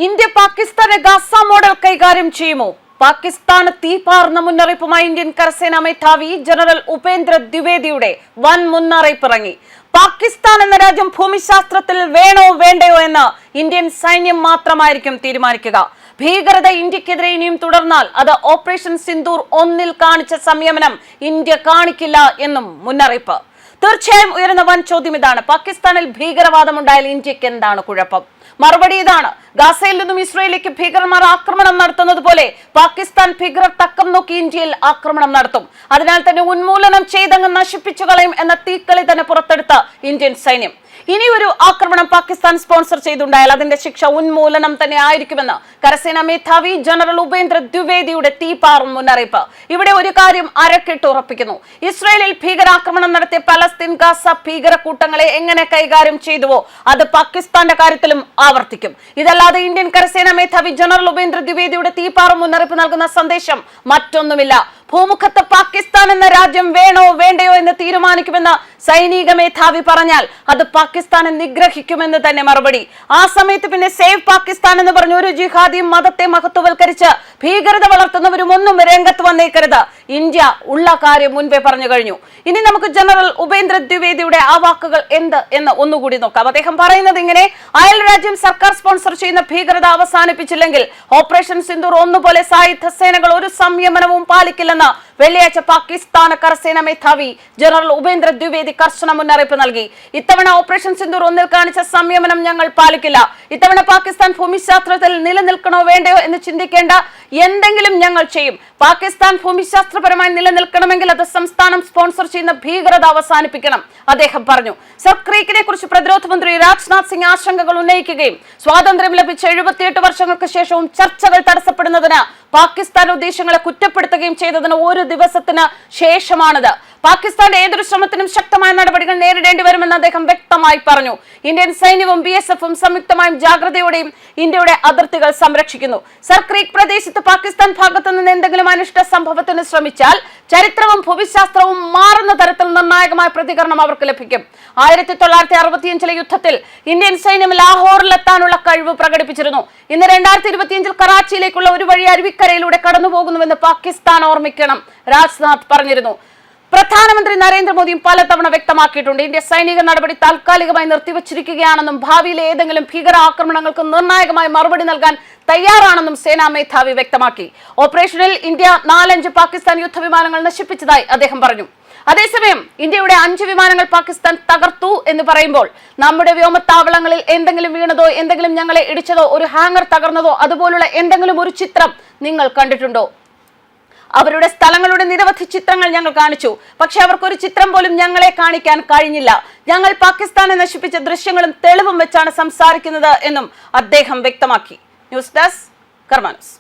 India പാകിസ്ഥാനെ Gaza model കൈകാര്യം ചെയ്യുമോ? പാകിസ്ഥാന് തീപാർന്ന മുന്നറിയിപ്പുമായി ഇന്ത്യൻ കരസേനാ മേധാവി ജനറൽ ഉപേന്ദ്ര ദ്വിവേദിയുടെ വൻ മുന്നറിയിപ്പ് ഇറങ്ങി. പാകിസ്ഥാൻ എന്ന രാജ്യം ഭൂമിശാസ്ത്രത്തിൽ വേണോ വേണ്ടയോ എന്ന് ഇന്ത്യൻ സൈന്യം മാത്രമായിരിക്കും തീരുമാനിക്കുക. ഭീകരത ഇന്ത്യക്കെതിരെ ഇനിയും തുടർന്നാൽ അത് ഓപ്പറേഷൻ സിന്ദൂർ 1 കാണിച്ച സംയമനം ഇന്ത്യ കാണിക്കില്ല എന്നും മുന്നറിയിപ്പ്. തീർച്ചയായും ഉയരുന്ന വൻ ചോദ്യം ഇതാണ്: പാകിസ്ഥാനിൽ ഭീകരവാദം ഉണ്ടായാൽ ഇന്ത്യക്ക് എന്താണ് കുഴപ്പം? മറുപടി ഇതാണ്: ഗാസയിൽ നിന്നും ഇസ്രയേലിലേക്ക് ഭീകരന്മാർ ആക്രമണം നടത്തുന്നത് പോലെ പാകിസ്ഥാൻ ഭീകരർ തക്കം നോക്കി ഇന്ത്യയിൽ ആക്രമണം നടത്തും. അതിനാൽ തന്നെ ഉന്മൂലനം ചെയ്തങ്ങ് നശിപ്പിച്ചു കളയും എന്ന തീക്കളി തന്നെ പുറത്തെടുത്ത ഇന്ത്യൻ സൈന്യം ഇനിയൊരു ആക്രമണം പാകിസ്ഥാൻ സ്പോൺസർ ചെയ്തുണ്ടായാൽ അതിന്റെ ശിക്ഷ ഉന്മൂലനം തന്നെ ആയിരിക്കുമെന്ന് കരസേനാ മേധാവി ജനറൽ ഉപേന്ദ്ര ദ്വിവേദിയുടെ തീപാറും മുന്നറിയിപ്പ് ഇവിടെ ഒരു കാര്യം അരക്കിട്ട് ഉറപ്പിക്കുന്നു: ഇസ്രയേലിൽ ഭീകരാക്രമണം നടത്തിയ പലസ്തീൻ ഗാസ ഭീകര കൂട്ടങ്ങളെ എങ്ങനെ കൈകാര്യം ചെയ്തുവോ അത് പാകിസ്ഥാന്റെ കാര്യത്തിലും ആവർത്തിക്കും. ഇതല്ലാതെ ഇന്ത്യൻ കരസേനാ മേധാവി ജനറൽ ഉപേന്ദ്ര ദ്വിവേദിയുടെ തീപാറും മുന്നറിയിപ്പ് നൽകുന്ന സന്ദേശം മറ്റൊന്നുമില്ല. ഭൂമുഖത്ത് പാകിസ്ഥാൻ എന്ന രാജ്യം വേണോ വേണ്ടയോ എന്ന് തീരുമാനിക്കുമെന്ന് സൈനിക മേധാവി പറഞ്ഞാൽ അത് പാകിസ്ഥാനെ നിഗ്രഹിക്കുമെന്ന് തന്നെ മറുപടി. ആ സമയത്ത് പിന്നെ സേവ് പാകിസ്ഥാൻ എന്ന് പറഞ്ഞ ഒരു ജിഹാദിയും മതത്തെ മഹത്വവൽക്കരിച്ച് ഭീകരത വളർത്തുന്നവരും ഒന്നും രംഗത്ത് വന്നേക്കരുത്. ഇന്ത്യ ഉള്ള കാര്യം മുൻപേ പറഞ്ഞു കഴിഞ്ഞു. ഇനി നമുക്ക് ജനറൽ ഉപേന്ദ്ര ദ്വിവേദിയുടെ ആ വാക്കുകൾ എന്ത് എന്ന് ഒന്നുകൂടി നോക്കാം. അദ്ദേഹം പറയുന്നത് ഇങ്ങനെ: അയൽ രാജ്യം സർക്കാർ സ്പോൺസർ ചെയ്യുന്ന ഭീകരത അവസാനിപ്പിച്ചില്ലെങ്കിൽ ഓപ്പറേഷൻ സിന്ദൂർ 1 പോലെ സായുധ സേനകൾ ഒരു സംയമനവും പാലിക്കില്ലെന്ന് വെള്ളിയാഴ്ച പാകിസ്ഥാൻ കരസേനാ മേധാവി ജനറൽ ഉപേന്ദ്ര ദ്വിവേദി കർശന മുന്നറിയിപ്പ് നൽകി. ഇത്തവണ ഓപ്പറേഷൻ സിന്ദൂർ 1 കാണിച്ച സംയമനം ഞങ്ങൾ പാലിക്കില്ല. ഇത്തവണ പാകിസ്ഥാൻ ഭൂമിശാസ്ത്രത്തിൽ നിലനിൽക്കണോ വേണ്ടയോ എന്ന് ചിന്തിക്കേണ്ട എന്തെങ്കിലും ഞങ്ങൾ ചെയ്യും. പാകിസ്ഥാൻ ഭൂമിശാസ്ത്രപരമായി നിലനിൽക്കണമെങ്കിൽ അത് സംസ്ഥാനം സ്പോൺസർ ചെയ്യുന്ന ഭീകരത അവസാനിപ്പിക്കണം, അദ്ദേഹം പറഞ്ഞു. സർക്രീക്കിനെ കുറിച്ച് പ്രതിരോധ മന്ത്രി രാജ്നാഥ് സിംഗ് ആശങ്കകൾ ഉന്നയിക്കുകയും സ്വാതന്ത്ര്യം ലഭിച്ച 78 വർഷങ്ങൾക്ക് ശേഷവും ചർച്ചകൾ തടസ്സപ്പെടുന്നതിന് പാകിസ്ഥാൻ ഉദ്ദേശങ്ങളെ കുറ്റപ്പെടുത്തുകയും ചെയ്തതിന് ഒരു ദിവസത്തിന് ശേഷമാണിത്. പാകിസ്ഥാന്റെ ഏതൊരു ശ്രമത്തിനും ശക്തമായ നടപടികൾ നേരിടേണ്ടി വരുമെന്ന് അദ്ദേഹം വ്യക്തമായി പറഞ്ഞു. ഇന്ത്യൻ സൈന്യവും BSFും സംയുക്തമായും ജാഗ്രതയോടെയും ഇന്ത്യയുടെ അതിർത്തികൾ സംരക്ഷിക്കുന്നു. സർക്രീക്ക് പ്രദേശത്ത് പാകിസ്ഥാൻ ഭാഗത്തു നിന്ന് എന്തെങ്കിലും അനിഷ്ട സംഭവത്തിന് ശ്രമിച്ചാൽ ചരിത്രവും ഭൂമിശാസ്ത്രവും മാറുന്ന തരത്തിൽ നിർണായകമായ പ്രതികരണം അവർക്ക് ലഭിക്കും. 1965 യുദ്ധത്തിൽ ഇന്ത്യൻ സൈന്യം ലാഹോറിലെത്താനുള്ള കഴിവ് പ്രകടിപ്പിച്ചിരുന്നു. ഇന്ന് 2025 കറാച്ചിയിലേക്കുള്ള ഒരു വഴി അരുവിക്കരയിലൂടെ കടന്നുപോകുന്നുവെന്ന് പാകിസ്ഥാൻ ഓർമ്മിക്കണം, രാജ്നാഥ് പറഞ്ഞിരുന്നു. പ്രധാനമന്ത്രി നരേന്ദ്രമോദിയും പലതവണ വ്യക്തമാക്കിയിട്ടുണ്ട്: ഇന്ത്യ സൈനിക നടപടി താൽക്കാലികമായി നിർത്തിവച്ചിരിക്കുകയാണെന്നും ഭാവിയിലെ ഏതെങ്കിലും ഭീകര ആക്രമണങ്ങൾക്ക് നിർണായകമായി മറുപടി നൽകാൻ തയ്യാറാണെന്നും സേനാ മേധാവി വ്യക്തമാക്കി. ഓപ്പറേഷനിൽ ഇന്ത്യ 4-5 പാകിസ്ഥാൻ യുദ്ധവിമാനങ്ങൾ നശിപ്പിച്ചതായി അദ്ദേഹം പറഞ്ഞു. അതേസമയം ഇന്ത്യയുടെ 5 വിമാനങ്ങൾ പാകിസ്ഥാൻ തകർത്തു എന്ന് പറയുമ്പോൾ നമ്മുടെ വ്യോമത്താവളങ്ങളിൽ എന്തെങ്കിലും വീണതോ, എന്തെങ്കിലും ഞങ്ങളെ ഇടിച്ചതോ, ഒരു ഹാങ്ങർ തകർന്നതോ അതുപോലുള്ള എന്തെങ്കിലും ഒരു ചിത്രം നിങ്ങൾ കണ്ടിട്ടുണ്ടോ? അവരുടെ സ്ഥലങ്ങളുടെ നിരവധി ചിത്രങ്ങൾ ഞങ്ങൾ കാണിച്ചു, പക്ഷെ അവർക്കൊരു ചിത്രം പോലും ഞങ്ങളെ കാണിക്കാൻ കഴിഞ്ഞില്ല. ഞങ്ങൾ പാകിസ്ഥാനെ നശിപ്പിച്ച ദൃശ്യങ്ങളും തെളിവും വെച്ചാണ് സംസാരിക്കുന്നത് എന്നും അദ്ദേഹം വ്യക്തമാക്കി. ന്യൂസ് ഡെസ്ക് കർമ്മ ന്യൂസ്.